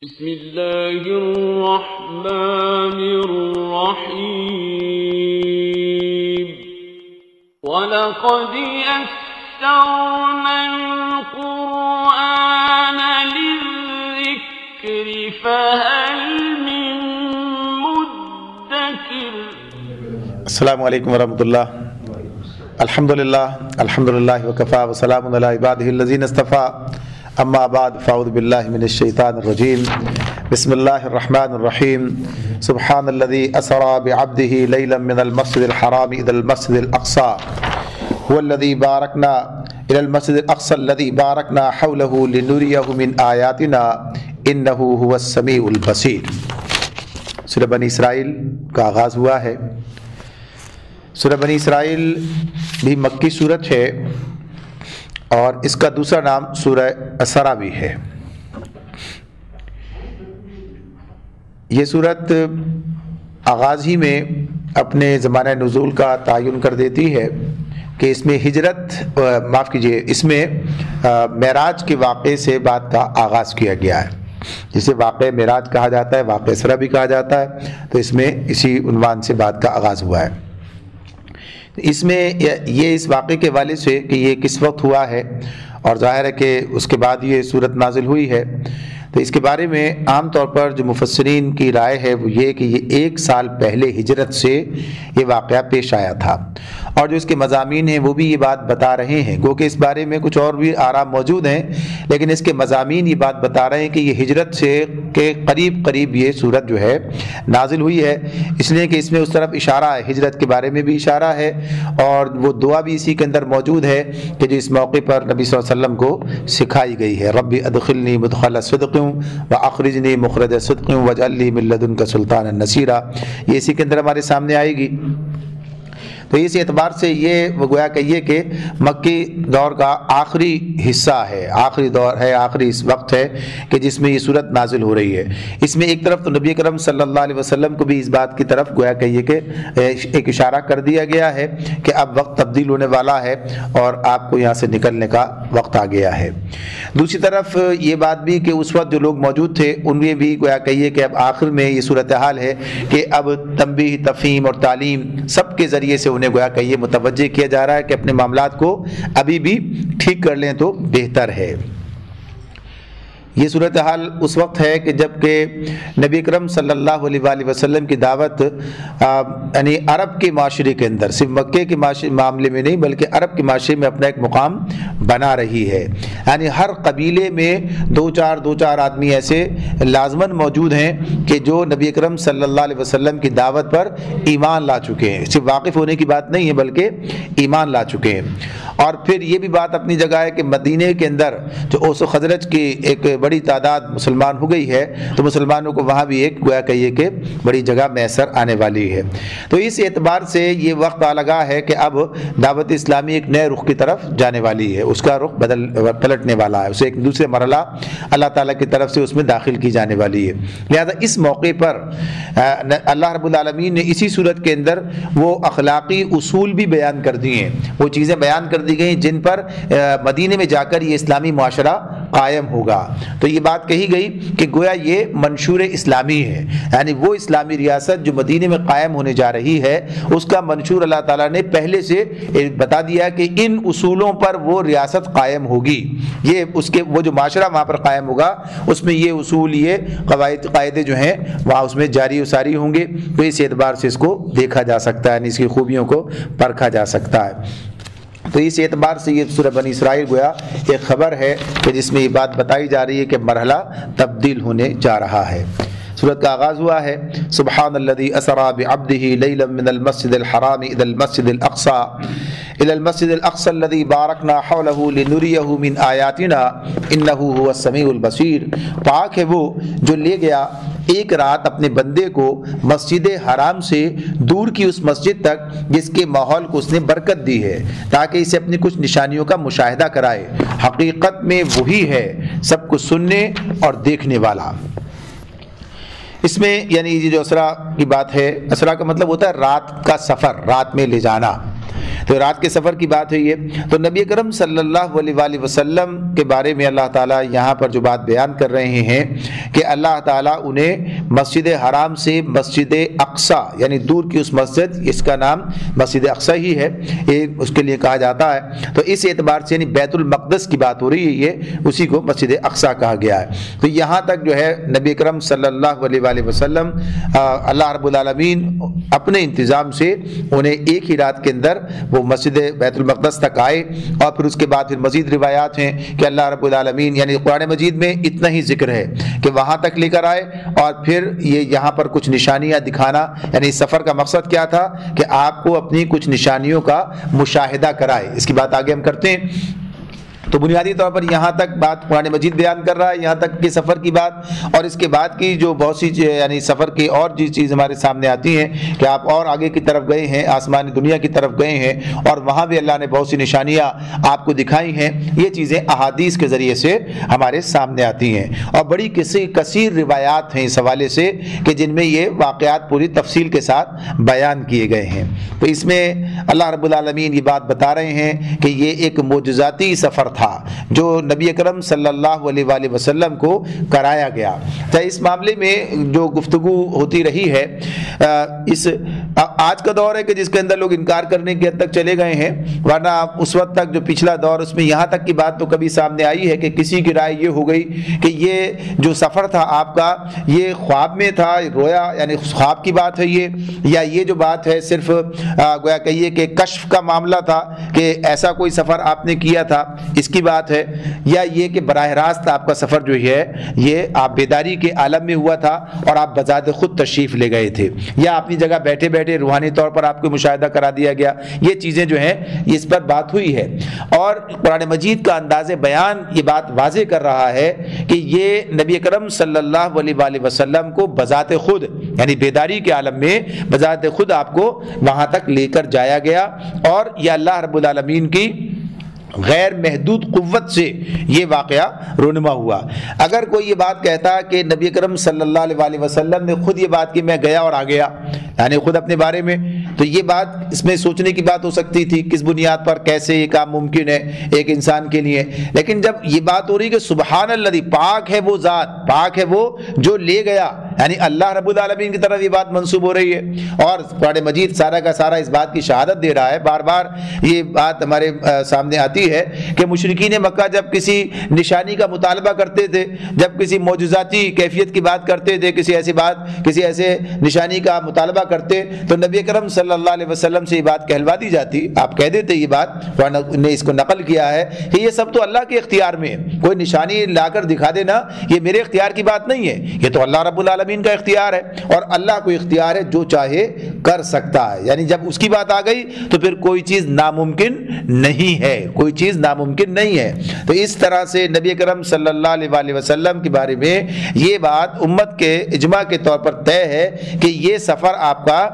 بسم اللہ الرحمن الرحیم وَلَقَدْ يَسَّرْنَا الْقُرْآنَ لِلذِّكْرِ فَهَلْ مِن مُدَّكِرٍ۔ السلام علیکم ورحمۃ اللہ۔ الحمدللہ وکفا وسلام علی عبادہ الذین اصطفیٰ، اما بعد فاعوذ باللہ من الشیطان الرجیم، بسم اللہ الرحمن الرحیم۔ سبحان الذی اسری بعبدہ لیلا من المسجد الحرام الی المسجد الاقصی هو الذی بارکنا الی المسجد الاقصی الذی بارکنا حولہ لنریہ من آیاتنا انہ هو السمیع البصیر۔ سورہ بنی اسرائیل کا آغاز ہوا ہے۔ سورہ بنی اسرائیل بھی مکی سورت ہے اور اس کا دوسرا نام سورہ اسرا بھی ہے۔ یہ سورت آغاز ہی میں اپنے زمانہ نزول کا تعین کر دیتی ہے کہ اس میں اس میں معراج کے واقعے سے بات کا آغاز کیا گیا ہے، جسے واقعہ معراج کہا جاتا ہے، واقعہ اسرا بھی کہا جاتا ہے، تو اس میں اسی عنوان سے بات کا آغاز ہوا ہے۔ اس میں یہ اس واقعے کے حوالے سے کہ یہ کس وقت ہوا ہے، اور ظاہر ہے کہ اس کے بعد یہ صورت نازل ہوئی ہے، تو اس کے بارے میں عام طور پر جو مفسرین کی رائے ہے وہ یہ کہ یہ 1 سال پہلے ہجرت سے یہ واقعہ پیش آیا تھا، اور جو اس کے مضامین ہیں وہ بھی یہ بات بتا رہے ہیں، گو کہ اس بارے میں کچھ اور بھی آراء موجود ہیں، لیکن اس کے مضامین یہ بات بتا رہے ہیں کہ یہ ہجرت سے کے قریب یہ صورت جو ہے نازل ہوئی ہے، اس لیے کہ اس میں اس طرف اشارہ ہے، ہجرت کے بارے میں بھی اشارہ ہے، اور وہ دعا بھی اسی کے اندر موجود ہے کہ جو اس موقع پر نبی صلی اللہ علیہ وسلم کو سکھائی گئی ہے۔ رب ادخلنی مدخل صدق واخرجنی مخرج صدق واجعل لی من لدنک سلطانا نصیرا، یہ اسی کے اندر ہمارے سامنے آئے گی۔ تو اس اعتبار سے یہ گویا کہیے کہ مکی دور کا آخری حصہ ہے، آخری دور ہے، آخری اس وقت ہے کہ جس میں یہ صورت نازل ہو رہی ہے۔ اس میں ایک طرف تو نبی کرم صلی اللہ علیہ وسلم کو بھی اس بات کی طرف گویا کہیے کہ ایک اشارہ کر دیا گیا ہے کہ اب وقت تبدیل ہونے والا ہے اور آپ کو یہاں سے نکلنے کا وقت آ گیا ہے۔ دوسری طرف یہ بات بھی کہ اس وقت جو لوگ موجود تھے ان میں بھی گویا کہیے کہ اب آخر میں یہ صورتحال ہے کہ اب تنبیہ، تفہیم اور تعلیم سب کے ذریعے سے انہیں گویا کہ یہ متوجہ کیا جا رہا ہے کہ اپنے معاملات کو ابھی بھی ٹھیک کر لیں تو بہتر ہے۔ یہ صورتحال اس وقت ہے کہ جب کہ نبی اکرم صلی اللہ علیہ وآلہ وسلم کی دعوت یعنی عرب کے معاشرے کے اندر، صرف مکے کے معاملے میں نہیں بلکہ عرب کے معاشرے میں اپنا ایک مقام بنا رہی ہے، یعنی ہر قبیلے میں دو چار آدمی ایسے لازماً موجود ہیں کہ جو نبی اکرم صلی اللہ علیہ وسلم کی دعوت پر ایمان لا چکے ہیں، صرف واقف ہونے کی بات نہیں ہے بلکہ ایمان لا چکے ہیں۔ اور پھر یہ بھی بات اپنی جگہ ہے کہ مدینے کے اندر جو اوس و خزرج کی ایک بڑی تعداد مسلمان ہو گئی ہے، تو مسلمانوں کو وہاں بھی ایک گویا کہیے کہ بڑی جگہ میسر آنے والی ہے۔ تو اس اعتبار سے یہ وقت آ لگا ہے کہ اب دعوت اسلامی ایک نئے رخ کی طرف جانے والی ہے، اس کا رخ پلٹنے والا ہے، اسے ایک دوسرے مرحلہ اللہ تعالیٰ کی طرف سے اس میں داخل کی جانے والی ہے۔ لہذا اس موقع پر اللہ رب العالمین نے اسی صورت کے اندر وہ اخلاقی اصول بھی بیان کر دیے ہیں، وہ چیزیں بیان کر دی گئی جن پر مدینے میں جا کر یہ اسلامی معاشرہ قائم ہوگا۔ تو یہ بات کہی گئی کہ گویا یہ منشور اسلامی ہے، یعنی وہ اسلامی ریاست جو مدینے میں قائم ہونے جا رہی ہے اس کا منشور اللہ تعالیٰ نے پہلے سے بتا دیا کہ ان اصولوں پر وہ ریاست قائم ہوگی، یہ اس کے وہ جو معاشرہ وہاں پر قائم ہوگا اس میں یہ اصول، یہ قاعدے جو ہیں وہاں اس میں جاری و ساری ہوں گے۔ تو اس اعتبار سے اس کو دیکھا جا سکتا ہے، یعنی اس کی خوبیوں کو پرکھا جا سکتا ہے۔ تو اس اعتبار سے یہ سورہ بنی اسرائیل گویا ایک خبر ہے کہ جس میں یہ بات بتائی جا رہی ہے کہ مرحلہ تبدیل ہونے جا رہا ہے۔ سورت کا آغاز ہوا ہے سبحان الذی اسری بعبدہ لیلا من المسجد الحرام الی المسجد الاقصی الذی بارکنا حولہ لنریہ من آیاتنا انہ هو السمیع البصیر۔ پاک ہے وہ جو لے گیا ایک رات اپنے بندے کو مسجد حرام سے دور کی اس مسجد تک جس کے ماحول کو اس نے برکت دی ہے تاکہ اسے اپنی کچھ نشانیوں کا مشاہدہ کرائے، حقیقت میں وہی ہے سب کو سننے اور دیکھنے والا۔ اس میں یعنی یہ جو اسرا کی بات ہے، اسرا کا مطلب ہوتا ہے رات کا سفر، رات میں لے جانا۔ تو رات کے سفر کی بات ہے یہ. تو نبی اکرم صلی اللہ علیہ وآلہ وسلم کے بارے میں اللہ تعالیٰ یہاں پر جو بات بیان کر رہے ہیں کہ اللہ تعالیٰ انہیں مسجد حرام سے مسجد اقصی یعنی دور کی اس مسجد، اس کا نام مسجد اقصی ہی ہے، اس کے لیے کہا جاتا ہے. تو اس اعتبار سے یعنی بیت المقدس کی بات ہو رہی ہے، یہ اسی کو مسجد اقصی کہا گیا ہے. تو یہاں تک جو ہے نبی اکرم صلی اللہ علیہ وآلہ وسلم اللہ رب العالمین اپنے انتظام سے انہیں ایک ہی رات کے اندر وہ مسجد بیت المقدس تک آئے. اور پھر اس کے بعد پھر مزید روایات ہیں کہ اللہ رب العالمین یعنی قرآن مجید میں اتنا ہی ذکر ہے کہ وہاں تک لے کر آئے. اور پھر یہ یہاں پر کچھ نشانیاں دکھانا، یعنی سفر کا مقصد کیا تھا کہ آپ کو اپنی کچھ نشانیوں کا مشاہدہ کرائے. اس کی بات آگے ہم کرتے ہیں. تو بنیادی طور پر یہاں تک بات قرآن مجید بیان کر رہا ہے، یہاں تک کہ سفر کی بات. اور اس کے بعد کی جو بہت سی یعنی سفر کی اور جس چیز ہمارے سامنے آتی ہیں کہ آپ اور آگے کی طرف گئے ہیں، آسمانی دنیا کی طرف گئے ہیں، اور وہاں بھی اللہ نے بہت سی نشانیاں آپ کو دکھائی ہیں. یہ چیزیں احادیث کے ذریعے سے ہمارے سامنے آتی ہیں، اور بڑی کثیر روایات ہیں اس حوالے سے کہ جن میں یہ واقعات پوری تفصیل کے ساتھ بیان کیے گئے ہیں. تو اس میں اللہ رب العالمین یہ بات بتا رہے ہیں کہ یہ ایک معجزاتی سفر تھا جو نبی اکرم صلی اللہ علیہ وآلہ وسلم کو کرایا گیا. تو اس معاملے میں جو گفتگو ہوتی رہی ہے، اس آج کا دور ہے کہ جس کے اندر لوگ انکار کرنے کی حد تک چلے گئے ہیں، ورنہ اس وقت تک جو پچھلا دور اس میں یہاں تک کی بات تو کبھی سامنے آئی ہے کہ کسی کی رائے یہ ہو گئی کہ یہ جو سفر تھا آپ کا یہ خواب میں تھا، رویا یعنی خواب کی بات ہے یہ، یا یہ جو بات ہے صرف گویا کہیے کہ کشف کا معاملہ تھا کہ ایسا کوئی سفر آپ نے کیا تھا اس کی بات ہے، یا یہ کہ براہ راست آپ کا سفر جو ہے یہ آپ بیداری کے عالم میں ہوا تھا اور آپ بذات خود تشریف لے گئے تھے، یا اپنی جگہ بیٹھے بیٹھے روحانی طور پر آپ کو مشاہدہ کرا دیا گیا. یہ چیزیں جو ہیں اس پر بات ہوئی ہے. اور قرآن مجید کا انداز بیان یہ بات واضح کر رہا ہے کہ یہ نبی اکرم صلی اللہ علیہ وآلہ وسلم کو بذات خود یعنی بیداری کے عالم میں بذات خود آپ کو وہاں تک لے کر جایا گیا. اور یہ اللہ رب العالمین کی غیر محدود قوت سے یہ واقعہ رونما ہوا. اگر کوئی یہ بات کہتا کہ نبی اکرم صلی اللہ علیہ وآلہ وسلم نے خود یہ بات کہ میں گیا اور آ گیا، یعنی خود اپنے بارے میں، تو یہ بات اس میں سوچنے کی بات ہو سکتی تھی کس بنیاد پر کیسے یہ کام ممکن ہے ایک انسان کے لیے. لیکن جب یہ بات ہو رہی کہ سبحان الذی، پاک ہے وہ ذات، پاک ہے وہ جو لے گیا، یعنی اللہ رب العالمین کی طرف یہ بات منسوب ہو رہی ہے. اور قرآن مجید سارا کا سارا اس بات کی شہادت دے رہا ہے، بار بار یہ بات ہمارے سامنے آتی ہے کہ مشرکین مکہ جب کسی نشانی کا مطالبہ کرتے تھے، جب کسی معجزاتی کیفیت کی بات کرتے تھے، کسی ایسے نشانی کا مطالبہ کرتے، تو نبی اکرم صلی اللہ علیہ وسلم سے یہ بات کہلوا دی جاتی. آپ کہہ دیتے یہ بات، نے اس کو نقل کیا ہے کہ یہ سب تو اللہ کے اختیار میں ہے، کوئی نشانی لا کر دکھا دینا یہ میرے اختیار کی بات نہیں ہے، یہ تو اللہ رب العالمین کا اختیار ہے، اور اللہ کو اختیار ہے جو چاہے کر سکتا ہے. یعنی جب اس کی بات آ گئی تو پھر کوئی چیز ناممکن نہیں ہے، کوئی چیز ناممکن نہیں ہے. تو اس طرح سے نبی اکرم صلی اللہ علیہ وآلہ وسلم کے بارے میں یہ بات امت کے اجماع کے طور پر طے ہے کہ یہ سفر آپ کا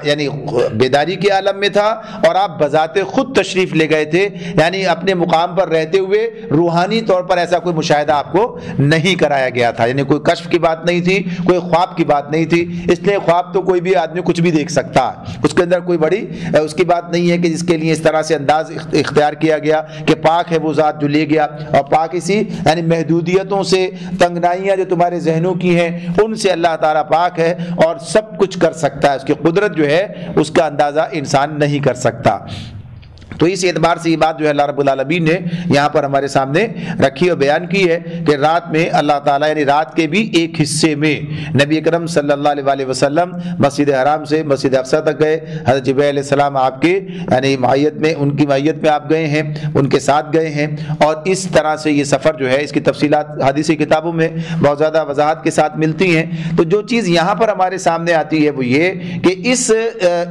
یعنی بیداری کے عالم میں تھا، اور آپ بذات خود تشریف لے گئے تھے، یعنی اپنے مقام پر رہتے ہوئے روحانی طور پر ایسا کوئی مشاہدہ آپ کو نہیں کرایا گیا تھا. یعنی کوئی کشف کی بات نہیں تھی، کوئی خواب کی بات نہیں تھی. اس لیے خواب تو کوئی بھی آدمی کچھ بھی دیکھ سکتا ہے، اس کے اندر کوئی بڑی اس کی بات نہیں ہے کہ جس کے لیے اس طرح سے انداز اختیار کیا گیا کہ پاک ہے وہ ذات جو لے گیا. اور پاک اسی یعنی محدودیتوں سے، تنگنائیاں جو تمہارے ذہنوں کی ہیں ان سے اللہ تعالیٰ پاک ہے اور سب کچھ کر سکتا ہے. اس کی قدرت جو ہے اس کا اندازہ انسان نہیں کر سکتا. تو اس اعتبار سے یہ بات جو ہے اللہ رب العالمین نے یہاں پر ہمارے سامنے رکھی اور بیان کی ہے کہ رات میں اللہ تعالیٰ یعنی رات کے بھی ایک حصے میں نبی اکرم صلی اللہ علیہ وآلہ وسلم مسجد حرام سے مسجد اقصی تک گئے. حضرت جبرائیل علیہ السلام آپ کے یعنی معیت میں، ان کی معیت میں آپ گئے ہیں، ان کے ساتھ گئے ہیں. اور اس طرح سے یہ سفر جو ہے اس کی تفصیلات حدیثی کتابوں میں بہت زیادہ وضاحت کے ساتھ ملتی ہیں. تو جو چیز یہاں پر ہمارے سامنے آتی ہے وہ یہ کہ اس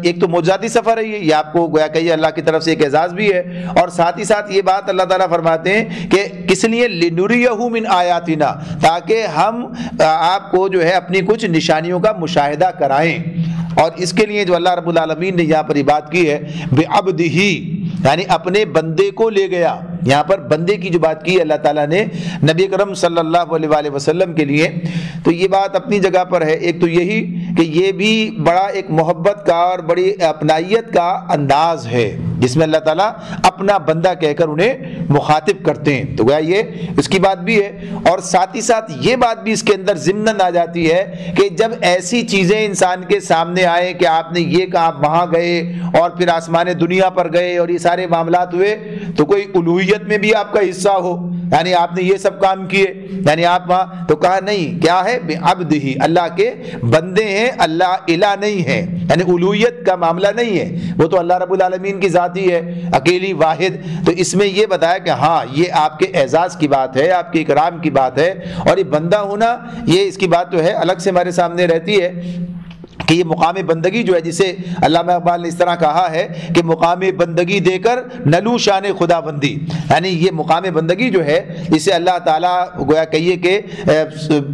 ایک تو معجزاتی سفر ہے، یہ آپ کو گویا کہ اللہ کی طرف سے ایک اعزاز بھی ہے، اور ساتھ ہی ساتھ یہ بات اللہ تعالیٰ فرماتے ہیں کہ کس لیے لنریہ من آیاتنا، تاکہ ہم آپ کو جو ہے اپنی کچھ نشانیوں کا مشاہدہ کرائیں. اور اس کے لیے جو اللہ رب العالمین نے یہاں پر یہ بات کی ہے بعبدہ، یعنی اپنے بندے کو لے گیا. یہاں پر بندے کی جو بات کی اللہ تعالیٰ نے نبی کرم صلی اللہ علیہ وآلہ وسلم کے لیے، تو یہ بات اپنی جگہ پر ہے. ایک تو یہی کہ یہ بھی بڑا ایک محبت کا اور بڑی اپنائیت کا انداز ہے جس میں اللہ تعالیٰ اپنا بندہ کہہ کر انہیں مخاطب کرتے ہیں. تو گویا یہ اس کی بات بھی ہے، اور ساتھ ہی ساتھ یہ بات بھی اس کے اندر ضمناً آ جاتی ہے کہ جب ایسی چیزیں انسان کے سامنے آئے کہ آپ نے یہ کہا، آپ وہاں گئے اور پھر آسمان دنیا پر گئے اور یہ سارے معاملات ہوئے، تو کوئی الوہیت میں بھی آپ کا حصہ ہو، یعنی آپ نے یہ سب کام کیے، یعنی آپ وہاں، تو کہا نہیں، کیا ہے؟ بعبدہ، اللہ کے بندے ہیں، اللہ الہ نہیں ہے، یعنی الوہیت کا معاملہ نہیں ہے، وہ تو اللہ رب العالمین کی ذات ہی ہے، اکیلی واحد. تو اس میں یہ بتایا کہ ہاں یہ آپ کے اعزاز کی بات ہے، آپ کے اکرام کی بات ہے، اور یہ بندہ ہونا، یہ اس کی بات جو ہے الگ سے ہمارے سامنے رہتی ہے کہ یہ مقام بندگی جو ہے، جسے علامہ اقبال نے اس طرح کہا ہے کہ مقام بندگی دے کر نلو شان خدا بندی، یعنی یہ مقام بندگی جو ہے اسے اللہ تعالیٰ گویا کہیے کہ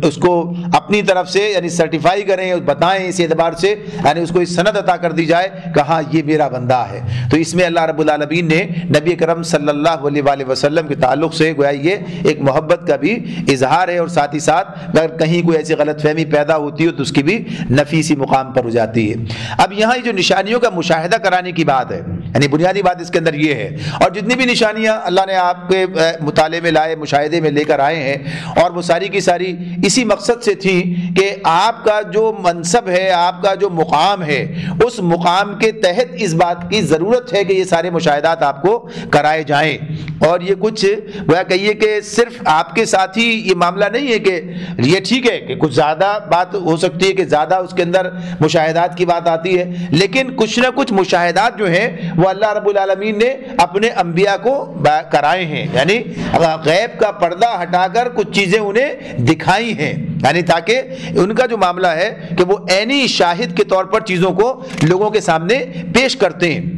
اس کو اپنی طرف سے یعنی سرٹیفائی کریں، بتائیں اس اعتبار سے، یعنی اس کو اس سند عطا کر دی جائے کہ ہاں یہ میرا بندہ ہے. تو اس میں اللہ رب العالمین نے نبی کرم صلی اللہ علیہ وآلہ وسلم کے تعلق سے گویا یہ ایک محبت کا بھی اظہار ہے، اور ساتھ ہی ساتھ اگر کہیں کوئی ایسی غلط فہمی پیدا ہوتی ہو تو اس کی بھی نفیسی مقام پر ہو جاتی ہے. اب یہاں جو نشانیوں کا مشاہدہ کرانے کی بات ہے، یعنی بنیادی بات اس کے اندر یہ ہے، اور جتنی بھی نشانیاں اللہ نے آپ کے مطالعے میں لائے، مشاہدے میں لے کر آئے ہیں، اور وہ ساری کی ساری اسی مقصد سے تھی کہ آپ کا جو منصب ہے، آپ کا جو مقام ہے، اس مقام کے تحت اس بات کی ضرورت ہے کہ یہ سارے مشاہدات آپ کو کرائے جائیں. اور یہ کچھ وہ کہیے کہ صرف آپ کے ساتھ ہی یہ معاملہ نہیں ہے کہ یہ ٹھیک ہے کہ کچھ زیادہ بات ہو سکتی ہے کہ زیادہ اس کے اندر مشاہدات کی بات آتی ہے، لیکن کچھ نہ کچھ مشاہدات جو ہیں وہ اللہ رب العالمین نے اپنے انبیاء کو کرائے ہیں، یعنی غیب کا پردہ ہٹا کر کچھ چیزیں انہیں دکھائی ہیں، یعنی تاکہ ان کا جو معاملہ ہے کہ وہ عینی شاہد کے طور پر چیزوں کو لوگوں کے سامنے پیش کرتے ہیں.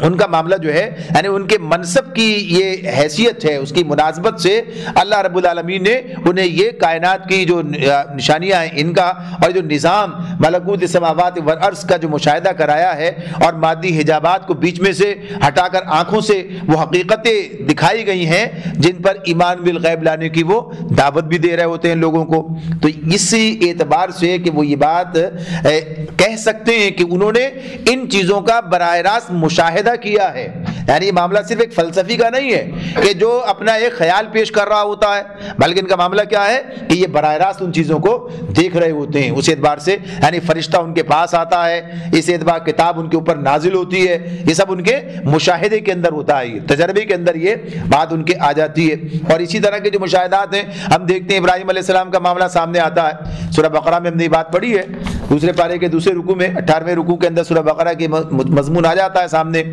ان کا معاملہ جو ہے یعنی ان کے منصب کی یہ حیثیت ہے، اس کی مناسبت سے اللہ رب العالمین نے انہیں یہ کائنات کی جو نشانیاں ہیں ان کا، اور جو نظام ملکوت السماوات والارض کا جو مشاہدہ کرایا ہے، اور مادی حجابات کو بیچ میں سے ہٹا کر آنکھوں سے وہ حقیقتیں دکھائی گئی ہیں جن پر ایمان بالغیب لانے کی وہ دعوت بھی دے رہے ہوتے ہیں لوگوں کو. تو اسی اعتبار سے کہ وہ یہ بات کہہ سکتے ہیں کہ انہوں نے ان چیزوں کا براہ راست مشاہدہ کیا ہے، یعنی یہ معاملہ صرف ایک فلسفی کا نہیں ہے کہ جو اپنا ایک خیال پیش کر رہا ہوتا ہے، بلکہ ان کا معاملہ کیا ہے کہ یہ براہ راست ان چیزوں کو دیکھ رہے ہوتے ہیں. اس اعتبار سے یعنی فرشتہ ان کے پاس آتا ہے، اس اعتبار کتاب ان کے اوپر نازل ہوتی ہے، یہ سب ان کے مشاہدے کے اندر ہوتا ہے، تجربے کے اندر یہ بات ان کے آ جاتی ہے. اور اسی طرح کے جو مشاہدات ہیں ہم دیکھتے ہیں ابراہیم علیہ السلام کا معاملہ سامنے آتا ہے. سورہ بقرہ میں ہم نے یہ بات پڑھی ہے، دوسرے پارے کے دوسرے رکوع میں 18ویں رکوع کے اندر سورہ بقرہ کے مضمون آ جاتا ہے سامنے،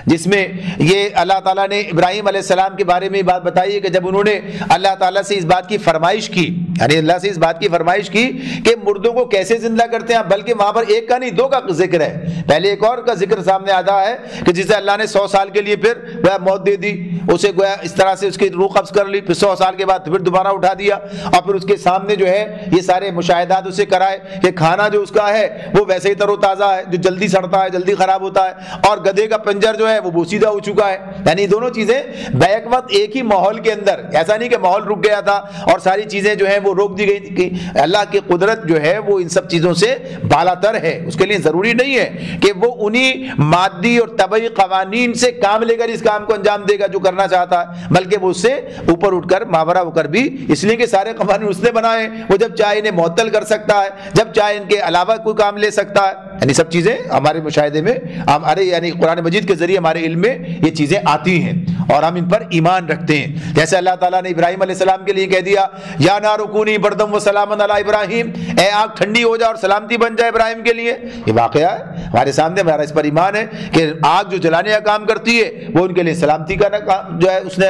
جس میں یہ اللہ تعالیٰ نے ابراہیم علیہ السلام کے بارے میں بات بتائی ہے کہ جب انہوں نے اللہ تعالیٰ سے اس بات کی فرمائش کی، یعنی اللہ سے اس بات کی فرمائش کی کہ مردوں کو کیسے زندہ کرتے ہیں، بلکہ وہاں پر ایک کا نہیں دو کا ذکر ہے، پہلے ایک اور کا ذکر سامنے آتا ہے کہ جسے اللہ نے 100 سال کے لیے پھر گویا موت دے دی، اسے گویا اس طرح سے اس کی روح قبض کر لی، پھر 100 سال کے بعد پھر دوبارہ اٹھا دیا، اور پھر اس کے سامنے جو ہے یہ سارے مشاہدات اسے کرائے کہ کھانا جو اس کا ہے وہ ویسے ہی تر و تازہ ہے، جو جلدی سڑتا ہے، جلدی خراب ہوتا ہے، اور گدھے کا پنجر جو ہے وہ بوسیدہ ہو چکا ہے. یعنی دونوں چیزیں بیک وقت ایک ہی ماحول کے اندر، ایسا نہیں کہ ماحول رک گیا تھا اور ساری چیزیں جو ہیں وہ روک دی گئی تھی. اللہ کی قدرت جو ہے وہ ان سب چیزوں سے بالا تر ہے، اس کے لیے ضروری نہیں ہے کہ وہ انہی مادی اور طبعی قوانین سے کام لے کر اس کام کو انجام دے گا جو کرنا چاہتا ہے، بلکہ وہ اس سے اوپر اٹھ کر ماورا ہو کر بھی، اس لیے کہ سارے قوانین اس نے بنائے، وہ جب چاہے انہیں معطل کر سکتا ہے، جب چاہے ان کے علاوہ کوئی کام لے سکتا ہے. یعنی سب چیزیں ہمارے مشاہدے میں، ہمارے یعنی قرآن مجید کے ذریعے ہمارے علم میں یہ چیزیں آتی ہیں اور ہم ان پر ایمان رکھتے ہیں. جیسے اللہ تعالیٰ نے ابراہیم علیہ السلام کے لیے کہہ دیا یا نار کونی بردم و سلاما علی ابراہیم، اے آگ ٹھنڈی ہو جا اور سلامتی بن جائے ابراہیم کے لیے. یہ واقعہ ہے ہمارے سامنے، ہمارا اس پر ایمان ہے کہ آگ جو جلانے کا کام کرتی ہے وہ ان کے لیے سلامتی کا جو ہے اس نے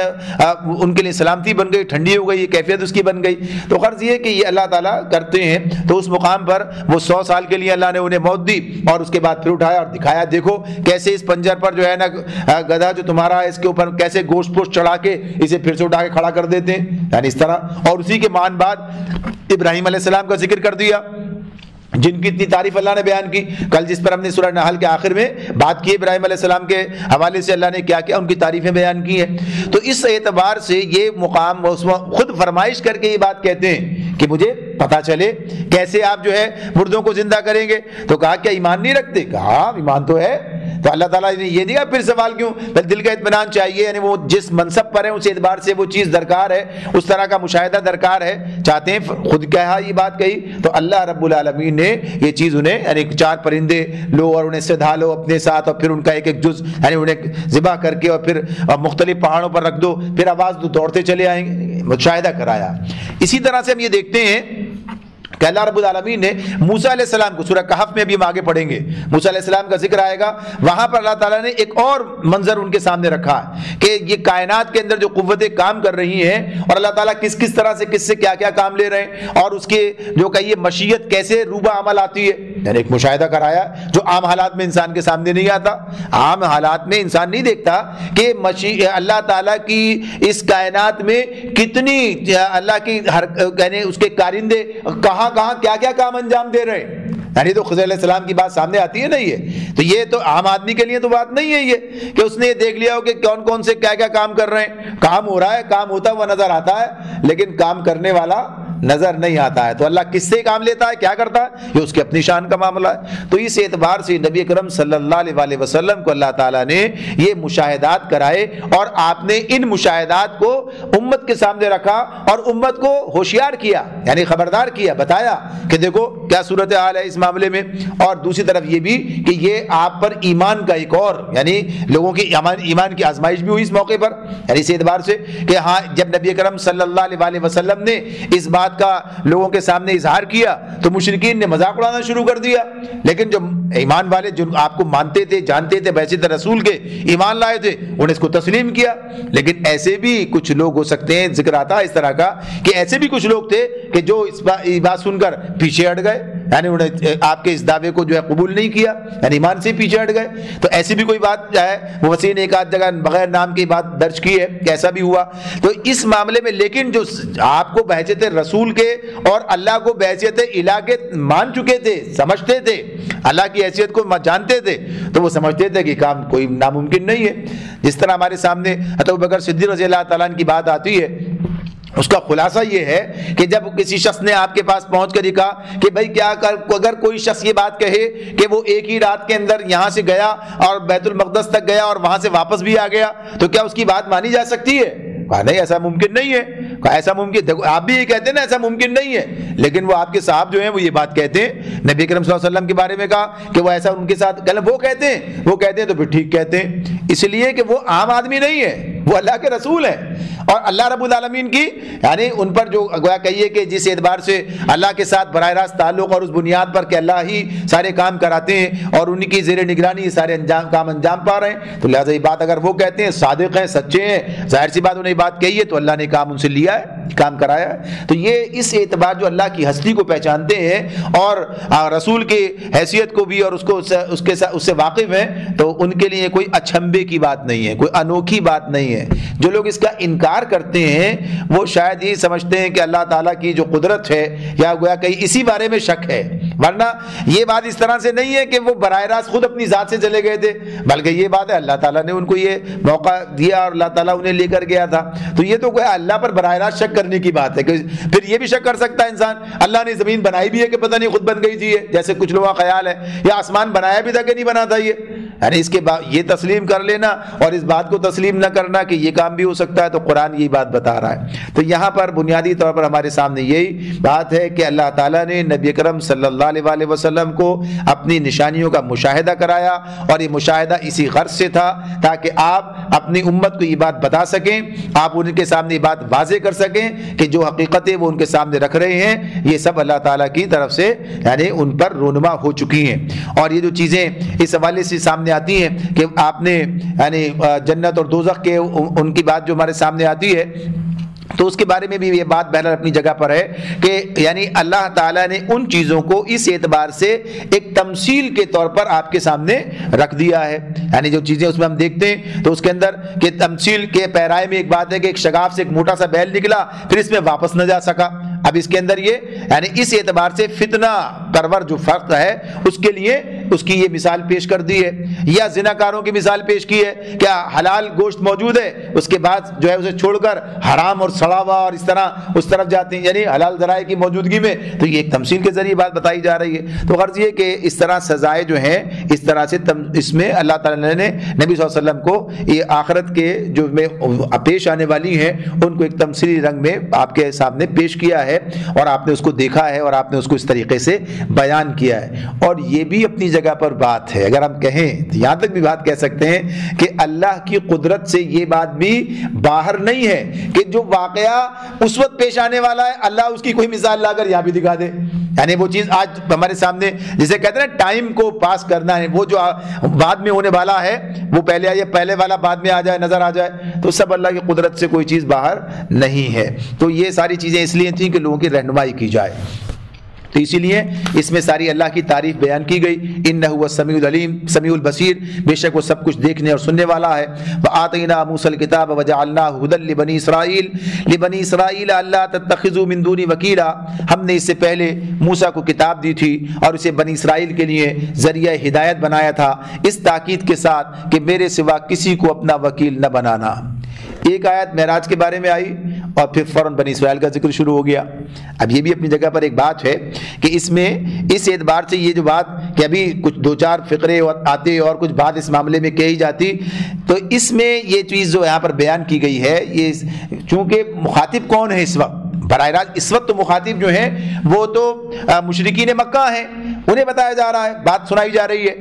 ان کے لیے سلامتی بن گئی، ٹھنڈی ہو گئی، یہ کیفیت اس کی بن گئی. تو غرض یہ کہ یہ اللہ تعالیٰ کرتے ہیں. تو اس مقام پر وہ 100 سال کے لیے اللہ نے انہیں موت دی اور اس کے بعد پھر اٹھایا اور دکھایا، دیکھو کیسے اس پنجر پر جو ہے نا گدھا جو تمہارا ہے اس کے اوپر کیسے گوشت پوشت چڑھا کے اسے پھر سے اٹھا کے کھڑا کر دیتے ہیں، یعنی اس طرح. اور اسی کے مان بعد ابراہیم علیہ السلام کا ذکر کر دیا جن کی اتنی تعریف اللہ نے بیان کی. کل جس پر ہم نے سورہ نحل کے آخر میں بات کی ابراہیم علیہ السلام کے حوالے سے اللہ نے کیا کیا ان کی تعریفیں بیان کی ہیں. تو اس اعتبار سے یہ مقام خود فرمائش کر کے یہ بات کہتے ہیں کہ مجھے پتہ چلے کیسے آپ جو ہے مردوں کو زندہ کریں گے. تو کہا کیا ایمان نہیں رکھتے؟ کہا ایمان تو ہے، تو اللہ تعالیٰ نے یہ نہیں کہا پھر سوال کیوں، دل کا اطمینان چاہیے، یعنی وہ جس منصب پر ہیں اس اعتبار سے وہ چیز درکار ہے، اس طرح کا مشاہدہ درکار ہے، چاہتے ہیں خود کہا یہ بات کہی تو اللہ رب العالمین نے یہ چیز انہیں یعنی 4 پرندے لو اور انہیں سدھا لو اپنے ساتھ، اور پھر ان کا ایک ایک جز یعنی انہیں ذبح کر کے اور پھر مختلف پہاڑوں پر رکھ دو، پھر آواز دو دوڑتے چلے آئیں گے، مشاہدہ کرایا۔ اسی طرح سے ہم یہ دیکھتے ہیں کہ اللہ رب العالمین نے موسیٰ علیہ السلام کو، سورہ کہف میں بھی ہم آگے پڑھیں گے موسیٰ علیہ السلام کا ذکر آئے گا، وہاں پر اللہ تعالیٰ نے ایک اور منظر ان کے سامنے رکھا کہ یہ کائنات کے اندر جو قوتیں کام کر رہی ہیں اور اللہ تعالیٰ کس کس طرح سے کس سے کیا کیا کام لے رہے ہیں، اور اس کے جو کہیے مشیت کیسے روبہ عمل آتی ہے، یعنی ایک مشاہدہ کرایا جو عام حالات میں انسان کے سامنے نہیں آتا۔ عام حالات میں انسان نہیں دیکھتا کہ اللہ تعالیٰ کی اس کائنات میں کتنی اللہ کی یعنی اس کے کارندے کہاں کیا کیا کام انجام دے رہے ہیں، یعنی تو خضر علیہ السلام کی بات سامنے آتی ہے نا، یہ تو عام آدمی کے لیے تو بات نہیں ہے یہ کہ اس نے یہ دیکھ لیا ہو کہ کون کون سے کیا کیا کام کر رہے ہیں، کام ہو رہا ہے، کام ہوتا ہوا نظر آتا ہے لیکن کام کرنے والا نظر نہیں آتا ہے، تو اللہ کس سے کام لیتا ہے، کیا کرتا ہے، یہ اس کی اپنی شان کا معاملہ ہے۔ تو اس اعتبار سے نبی اکرم صلی اللہ علیہ وسلم کو اللہ تعالیٰ نے یہ مشاہدات کرائے اور آپ نے ان مشاہدات کو امت کے سامنے رکھا اور امت کو ہوشیار کیا، یعنی خبردار کیا، بتایا کہ دیکھو کیا صورتحال ہے اس معاملے میں، اور دوسری طرف یہ بھی کہ یہ آپ پر ایمان کا ایک اور یعنی لوگوں کی ایمان کی آزمائش بھی ہوئی اس موقع پر، یعنی اس اعتبار سے کہ ہاں جب نبی اکرم صلی اللہ علیہ وسلم نے اس بات کا لوگوں کے سامنے اظہار کیا تو مشرکین نے مذاق اڑانا شروع کر دیا، لیکن جو ایمان والے جو آپ کو مانتے تھے، جانتے تھے، بعثت رسول کے ایمان لائے تھے، انہوں نے اس کو تسلیم کیا۔ لیکن ایسے بھی کچھ لوگ ہو سکتے ہیں، ذکر آتا ہے اس طرح کا کہ ایسے بھی کچھ لوگ تھے کہ جو اس بات سن کر پیچھے ہٹ گئے، یعنی انہوں نے آپ کے اس دعوے کو جو ہے قبول نہیں کیا، یعنی ایمان سے پیچھے ہٹ گئے۔ تو ایسی بھی کوئی بات ہے، مفسرین نے ایک آدھ جگہ بغیر نام کی بات درج کی ہے کہ ایسا بھی ہوا۔ تو اس معاملے میں لیکن جو آپ کو بحیثیت رسول کے اور اللہ کو بحیثیت الہ کے مان چکے تھے، سمجھتے تھے، اللہ کی حیثیت کو جانتے تھے، تو وہ سمجھتے تھے کہ کام کوئی ناممکن نہیں ہے۔ جس طرح ہمارے سامنے حضرت ابوبکر صدیق رضی اللہ تعالیٰ عنہ کی بات آتی ہے، اس کا خلاصہ یہ ہے کہ جب کسی شخص نے آپ کے پاس پہنچ کر کہا کہ بھائی کیا اگر کوئی شخص یہ بات کہے کہ وہ ایک ہی رات کے اندر یہاں سے گیا اور بیت المقدس تک گیا اور وہاں سے واپس بھی آ گیا تو کیا اس کی بات مانی جا سکتی ہے؟ کہا نہیں، ایسا ممکن نہیں ہے۔ کہا ایسا ممکن، دیکھو آپ بھی یہ کہتے ہیں نا ایسا ممکن نہیں ہے، لیکن وہ آپ کے صاحب جو ہیں وہ یہ بات کہتے ہیں، نبی کریم صلی اللہ علیہ وسلم کے بارے میں کہا کہ وہ ایسا ان کے ساتھ وہ کہتے ہیں تو پھر ٹھیک کہتے ہیں، اس لیے کہ وہ عام آدمی نہیں ہے، وہ اللہ کے رسول ہیں، اور اللہ رب العالمین کی یعنی ان پر جو گویا کہیے کہ جس اعتبار سے اللہ کے ساتھ براہ راست تعلق اور اس بنیاد پر کہ اللہ ہی سارے کام کراتے ہیں اور ان کی زیر نگرانی یہ سارے کام انجام پا رہے ہیں، تو لہٰذا یہ بات اگر وہ کہتے ہیں، صادق ہیں، سچے ہیں، ظاہر سی بات انہیں بات کہی ہے تو اللہ نے کام ان سے لیا ہے، کام کرایا ہے۔ تو یہ اس اعتبار جو اللہ کی ہستی کو پہچانتے ہیں اور رسول کی حیثیت کو بھی اور اس سے واقف ہیں، تو ان کے لیے کوئی اچھمبے کی بات نہیں ہے، کوئی انوکھی بات نہیں ہے۔ جو لوگ اس کا انکار کرتے ہیں وہ شاید یہ سمجھتے ہیں کہ اللہ تعالیٰ کی جو قدرت ہے یا گویا کہ اسی بارے میں شک ہے، ورنہ یہ بات اس طرح سے نہیں ہے کہ وہ براہ راست خود اپنی ذات سے چلے گئے تھے، بلکہ یہ بات ہے اللہ تعالیٰ نے ان کو یہ موقع دیا اور اللہ تعالیٰ انہیں لے کر گیا تھا۔ تو یہ تو گویا اللہ پر براہ راست شک کرنے کی بات ہے کہ پھر یہ بھی شک کر سکتا ہے انسان اللہ نے زمین بنائی بھی ہے کہ پتہ نہیں خود بن گئی تھی، جیسے کچھ لوگوں کا خیال ہے، یا آسمان بنایا بھی تھا کہ نہیں بنا تھا، یعنی اس کے بعد یہ تسلیم کر لینا اور اس بات کو تسلیم نہ کرنا کہ یہ کام بھی ہو سکتا ہے، تو قرآن یہی بات بتا رہا ہے۔ تو یہاں پر بنیادی طور پر ہمارے سامنے یہی بات ہے کہ اللہ تعالیٰ نے نبی اکرم صلی اللہ علیہ وسلم کو اپنی نشانیوں کا مشاہدہ کرایا، اور یہ مشاہدہ اسی غرض سے تھا تاکہ آپ اپنی امت کو یہ بات بتا سکیں، آپ ان کے سامنے یہ بات واضح کر سکیں کہ جو حقیقتیں وہ ان کے سامنے رکھ رہے ہیں یہ سب اللہ تعالیٰ کی طرف سے یعنی ان پر رونما ہو چکی ہیں۔ اور یہ جو چیزیں اس حوالے سے سامنے آتی ہیں کہ آپ نے یعنی جنت اور دوزخ کے ان کی بات جو ہمارے سامنے آتی ہے، تو اس کے بارے میں بھی یہ بات بہرحال اپنی جگہ پر ہے کہ یعنی اللہ تعالیٰ نے ان چیزوں کو اس اعتبار سے ایک تمثیل کے طور پر آپ کے سامنے رکھ دیا ہے، یعنی جو چیزیں اس میں ہم دیکھتے ہیں تو اس کے اندر کہ تمثیل کے پیرائے میں ایک بات ہے کہ ایک شگاف سے ایک موٹا سا بیل نکلا پھر اس میں واپس نہ جا سکا۔ اب اس کے اندر یہ یعنی اس اعتبار سے فتنہ پرور جو فرق ہے اس کے لیے اس کی یہ مثال پیش کر دی ہے، یا زناکاروں کی مثال پیش کی ہے، کیا حلال گوشت موجود ہے اس کے بعد جو ہے اسے چھوڑ کر حرام اور سڑا ہوا اور اس طرح اس طرف جاتے ہیں، یعنی حلال ذرائع کی موجودگی میں، تو یہ ایک تمثیل کے ذریعے بات بتائی جا رہی ہے۔ تو غرض یہ کہ اس طرح سزائیں جو ہیں اس طرح سے اس میں اللہ تعالیٰ نے نبی صلی اللہ علیہ وسلم کو یہ آخرت کے جو میں پیش آنے والی ہیں ان کو ایک تمثیلی رنگ میں آپ کے سامنے پیش کیا ہے، اور آپ نے اس کو دیکھا ہے اور آپ نے اس کو اس طریقے سے بیان کیا ہے۔ اور یہ بھی اپنی جگہ پر بات ہے، اگر ہم کہیں تو یہاں تک بھی بات کہہ سکتے ہیں کہ اللہ کی قدرت سے یہ بات بھی باہر نہیں ہے کہ جو واقعہ اس وقت پیش آنے والا ہے اللہ اس کی کوئی مثال لا کر یہاں بھی دکھا دے، یعنی وہ چیز آج ہمارے سامنے جسے کہتے ہیں نا ٹائم کو پاس کرنا ہے، وہ جو بعد میں ہونے والا ہے وہ پہلے آئے، پہلے والا بعد میں آ جائے، نظر آ جائے، تو سب اللہ کی قدرت سے کوئی چیز باہر نہیں ہے۔ تو یہ ساری چیزیں اس لیے تھیں کہ لوگوں کی رہنمائی کی جائے، تو اسی لیے اس میں ساری اللہ کی تعریف بیان کی گئی، انہ هو السمیع العلیم سمیع البصیر، بے شک وہ سب کچھ دیکھنے اور سننے والا ہے۔ وآتینا موسی الکتاب وجعلناہ ھدی لبنی اسرائیل الا تتخذوا من دونی وکیلا، ہم نے اس سے پہلے موسیٰ کو کتاب دی تھی اور اسے بنی اسرائیل کے لیے ذریعہ ہدایت بنایا تھا، اس تاکید کے ساتھ کہ میرے سوا کسی کو اپنا وکیل نہ بنانا۔ ایک آیت معراج کے بارے میں آئی اور پھر فوراً بنی اسرائیل کا ذکر شروع ہو گیا۔ اب یہ بھی اپنی جگہ پر ایک بات ہے کہ اس میں اس اعتبار سے یہ جو بات کہ ابھی کچھ دو چار فقرے آتے اور کچھ بات اس معاملے میں کہی جاتی، تو اس میں یہ چیز جو یہاں پر بیان کی گئی ہے، یہ چونکہ مخاطب کون ہے اس وقت، براہ راست اس وقت تو مخاطب جو ہیں وہ تو مشرکین مکہ ہیں، انہیں بتایا جا رہا ہے، بات سنائی جا رہی ہے۔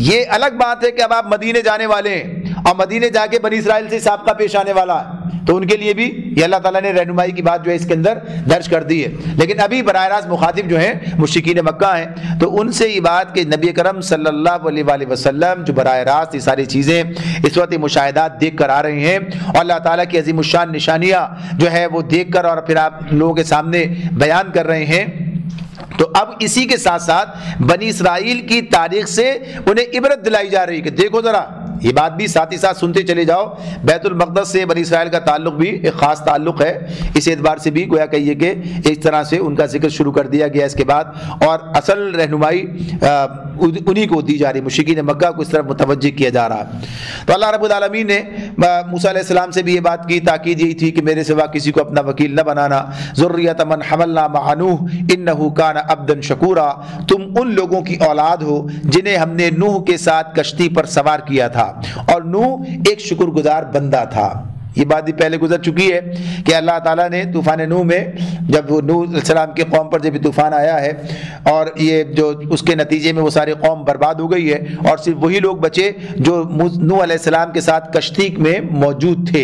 یہ الگ بات ہے کہ اب آپ مدینے جانے والے ہیں اور مدینے جا کے بنی اسرائیل سے سابقہ پیش آنے والا ہے، تو ان کے لیے بھی یہ اللہ تعالیٰ نے رہنمائی کی بات جو ہے اس کے اندر درج کر دی ہے۔ لیکن ابھی براہ راست مخاطب جو ہیں مشرکین مکہ ہیں، تو ان سے یہ بات کہ نبی کرم صلی اللہ علیہ وآلہ وسلم جو براہ راست یہ ساری چیزیں اس وقت مشاہدات دیکھ کر آ رہے ہیں اور اللہ تعالیٰ کی عظیم الشان نشانیاں جو ہے وہ دیکھ کر اور پھر آپ لوگوں کے سامنے بیان کر رہے ہیں، تو اب اسی کے ساتھ ساتھ بنی اسرائیل کی تاریخ سے انہیں عبرت دلائی جا رہی ہے کہ دیکھو ذرا، یہ بات بھی ساتھ ہی ساتھ سنتے چلے جاؤ، بیت المقدس سے بنی اسرائیل کا تعلق بھی ایک خاص تعلق ہے، اس اعتبار سے بھی گویا کہیے کہ ایک طرح سے ان کا ذکر شروع کر دیا گیا اس کے بعد، اور اصل رہنمائی انہی کو دی جا رہی، مشرکین مکہ کو اس طرف متوجہ کیا جا رہا ہے۔ تو اللہ رب العالمین نے موسیٰ علیہ السلام سے بھی یہ بات کی، تاکید یہی تھی کہ میرے سوا کسی کو اپنا وکیل نہ بنانا، ذریۃ من حملنا مع نوح انہ کان عبدا شکورا، تم ان لوگوں کی اولاد ہو جنہیں ہم نے نوح کے ساتھ کشتی پر سوار کیا تھا، اور نوح ایک شکر گزار بندہ تھا۔ یہ بات بھی پہلے گزر چکی ہے کہ اللہ تعالیٰ نے طوفان نوح میں جب نوح علیہ السلام کے قوم پر جب طوفان آیا ہے اور یہ جو اس کے نتیجے میں وہ ساری قوم برباد ہو گئی ہے اور صرف وہی لوگ بچے جو نوح علیہ السلام کے ساتھ کشتی میں موجود تھے،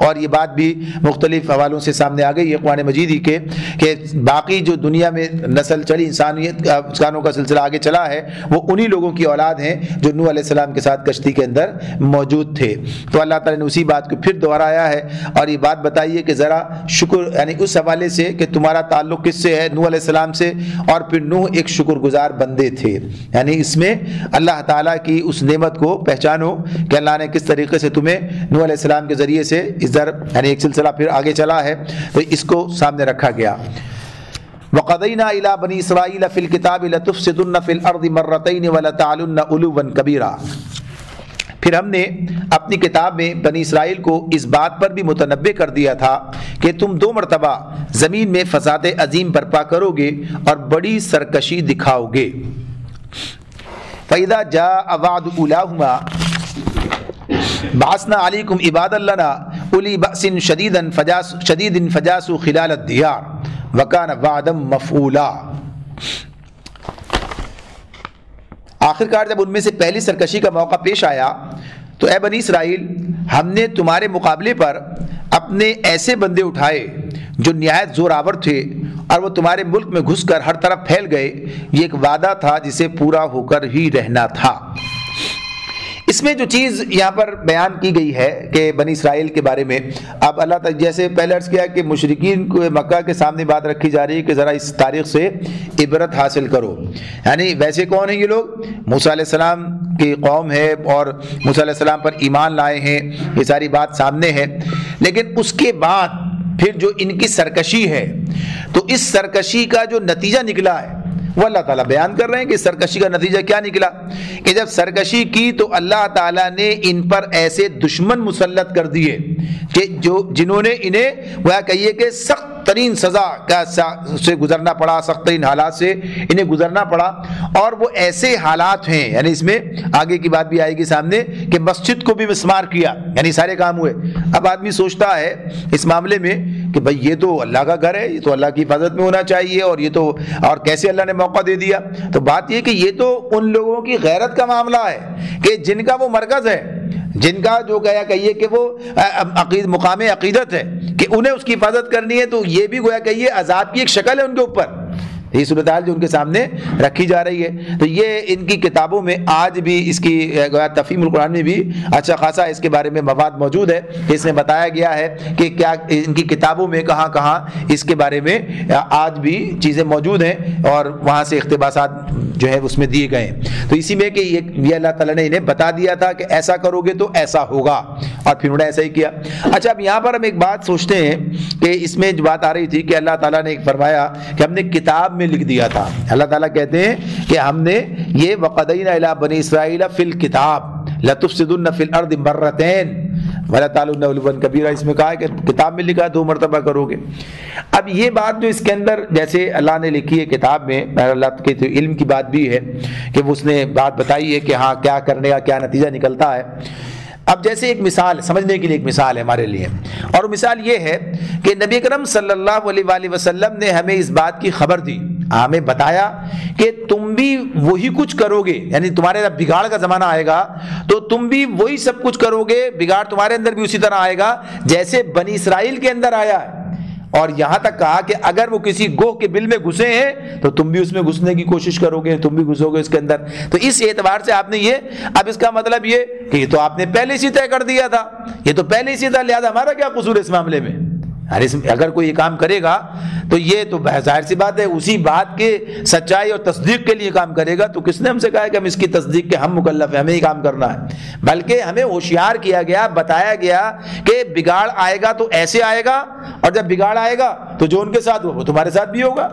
اور یہ بات بھی مختلف حوالوں سے سامنے آ گئی ہے قرآن مجید ہی کے کہ باقی جو دنیا میں نسل چلی انسانوں کا سلسلہ آگے چلا ہے وہ انہی لوگوں کی اولاد ہیں جو نوح علیہ السلام کے ساتھ کشتی کے اندر موجود تھے۔ تو اللہ تعالیٰ نے اسی بات کو پھر دوبارہ ہے اور یہ بات بتائیے کہ ذرا شکر، یعنی اس حوالے سے کہ تمہارا تعلق کس سے ہے، نوح علیہ السلام سے، اور پھر نوح ایک شکر گزار بندے تھے، یعنی اس میں اللہ تعالیٰ کی اس نعمت کو پہچانو کہ اللہ نے کس طریقے سے تمہیں نوح علیہ السلام کے ذریعے سے ادھر یعنی ایک سلسلہ پھر آگے چلا ہے، تو اس کو سامنے رکھا گیا۔ وَقَضَيْنَا إِلَىٰ بَنِي إِسْرَائِيلَ فِي الْكِتَابِ لَتُفْسِدُنَّ فِي الْأَرْضِ مَرَّتَيْنِ وَلَتَعْلُنَّ عُلُوًّا كَبِيرًا، پھر ہم نے اپنی کتاب میں بنی اسرائیل کو اس بات پر بھی متنبہ کر دیا تھا کہ تم 2 مرتبہ زمین میں فساد عظیم برپا کرو گے اور بڑی سرکشی دکھاؤ گے۔ فَإِذَا جَاءَ وَعْدُ أُولَاهُمَا بَعَثْنَا عَلَيْكُمْ عِبَادًا لَنَا أُولِي بَأْسٍ شَدِيدٍ فَجَاسُوا خِلَالَ الدِّيَارِ وَكَانَ وَعْدًا مَفْعُولًا۔ آخرکار جب ان میں سے پہلی سرکشی کا موقع پیش آیا تو اے بنی اسرائیل، ہم نے تمہارے مقابلے پر اپنے ایسے بندے اٹھائے جو نہایت زوراور تھے اور وہ تمہارے ملک میں گھس کر ہر طرف پھیل گئے، یہ ایک وعدہ تھا جسے پورا ہو کر ہی رہنا تھا۔ اس میں جو چیز یہاں پر بیان کی گئی ہے کہ بنی اسرائیل کے بارے میں، اب اللہ تعالیٰ جیسے پہلے عرض کیا کہ مشرکین کو مکہ کے سامنے بات رکھی جا رہی ہے کہ ذرا اس تاریخ سے عبرت حاصل کرو، یعنی ویسے کون ہیں یہ لوگ؟ موسیٰ علیہ السلام کی قوم ہے اور موسیٰ علیہ السلام پر ایمان لائے ہیں، یہ ساری بات سامنے ہے، لیکن اس کے بعد پھر جو ان کی سرکشی ہے تو اس سرکشی کا جو نتیجہ نکلا ہے وہ اللہ تعالیٰ بیان کر رہے ہیں کہ سرکشی کا نتیجہ کیا نکلا کہ جب سرکشی کی تو اللہ تعالیٰ نے ان پر ایسے دشمن مسلط کر دیے کہ جنہوں نے انہیں وہ کہیے کہ سخت ترین سزا سے گزرنا پڑا، سخت ترین حالات سے انہیں گزرنا پڑا، اور وہ ایسے حالات ہیں، یعنی اس میں آگے کی بات بھی آئے گی سامنے کہ مسجد کو بھی مسمار کیا، یعنی سارے کام ہوئے۔ اب آدمی سوچتا ہے اس معاملے میں کہ بھئی یہ تو اللہ کا گھر ہے، یہ تو اللہ کی حفاظت میں ہونا چاہیے، اور یہ تو اور کیسے اللہ نے موقع دے دیا؟ تو بات یہ کہ یہ تو ان لوگوں کی غیرت کا معاملہ ہے کہ جن کا وہ مرکز ہے، جن کا جو گویا کہیے کہ وہ مقام عقیدت ہے کہ انہیں اس کی حفاظت کرنی ہے، تو یہ بھی گویا کہیے عذاب کی ایک شکل ہے ان کے اوپر، یہ صورتحال جو ان کے سامنے رکھی جا رہی ہے۔ تو یہ ان کی کتابوں میں آج بھی اس کی تفہیم القرآن میں بھی اچھا خاصا اس کے بارے میں مواد موجود ہے کہ اس میں بتایا گیا ہے کہ کیا ان کی کتابوں میں کہاں کہاں اس کے بارے میں آج بھی چیزیں موجود ہیں، اور وہاں سے اقتباسات جو ہے اس میں دیے گئے ہیں۔ تو اسی میں کہ یہ اللہ تعالیٰ نے انہیں بتا دیا تھا کہ ایسا کرو گے تو ایسا ہوگا، اور پھر انہوں نے ایسا ہی کیا۔ اچھا، اب یہاں پر ہم ایک بات سوچتے ہیں کہ اس میں جو بات آ رہی تھی کہ اللہ تعالیٰ نے ایک فرمایا کہ ہم نے کتاب میں لکھ دیا تھا۔ اللہ تعالیٰ کہتے ہیں کہ ہم نے یہ وَقَضَيْنَا إِلَىٰ بَنِي إِسْرَائِيلَ فِي الْكِتَابِ لَتُفْسِدُنَّ فِي الْأَرْضِ مَرَّتَيْنِ وَلَا تَعْلُنَّ عُلُوًّا كَبِيرًا، اس میں کہا ہے کہ کتاب میں لکھا 2 مرتبہ کرو گے۔ اب یہ بات جو اس کے اندر جیسے اللہ نے لکھی ہے کتاب میں، اللہ کے علم کی بات بھی ہے کہ اس نے بات بتائی ہے کہ ہاں کیا کرنے کا کیا نتیجہ نکلتا ہے۔ اب جیسے ایک مثال سمجھنے کے لیے ایک مثال ہے ہمارے لیے، اور مثال یہ ہے کہ نبی اکرم صلی اللہ علیہ وآلہ وسلم نے ہمیں اس بات کی خبر دی، ہمیں بتایا کہ تم بھی وہی کچھ کرو گے، یعنی تمہارے جب بگاڑ کا زمانہ آئے گا تو تم بھی وہی سب کچھ کرو گے، بگاڑ تمہارے اندر بھی اسی طرح آئے گا جیسے بنی اسرائیل کے اندر آیا ہے۔ اور یہاں تک کہا کہ اگر وہ کسی گوہ کے بل میں گھسے ہیں تو تم بھی اس میں گھسنے کی کوشش کرو گے، تم بھی گھسو گے اس کے اندر۔ تو اس اعتبار سے آپ نے یہ، اب اس کا مطلب یہ کہ یہ تو آپ نے پہلے ہی طے کر دیا تھا، یہ تو پہلے ہی تھا، لہذا ہمارا کیا قصور اس معاملے میں؟ اگر کوئی یہ کام کرے گا تو یہ تو ظاہر سی بات ہے اسی بات کے سچائی اور تصدیق کے لیے کام کرے گا، تو کس نے ہم سے کہا ہے کہ ہم اس کی تصدیق کے ہم مکلف ہیں، ہمیں ہی کام کرنا ہے؟ بلکہ ہمیں ہوشیار کیا گیا، بتایا گیا کہ بگاڑ آئے گا تو ایسے آئے گا، اور جب بگاڑ آئے گا تو جو ان کے ساتھ ہوا وہ تمہارے ساتھ بھی ہوگا۔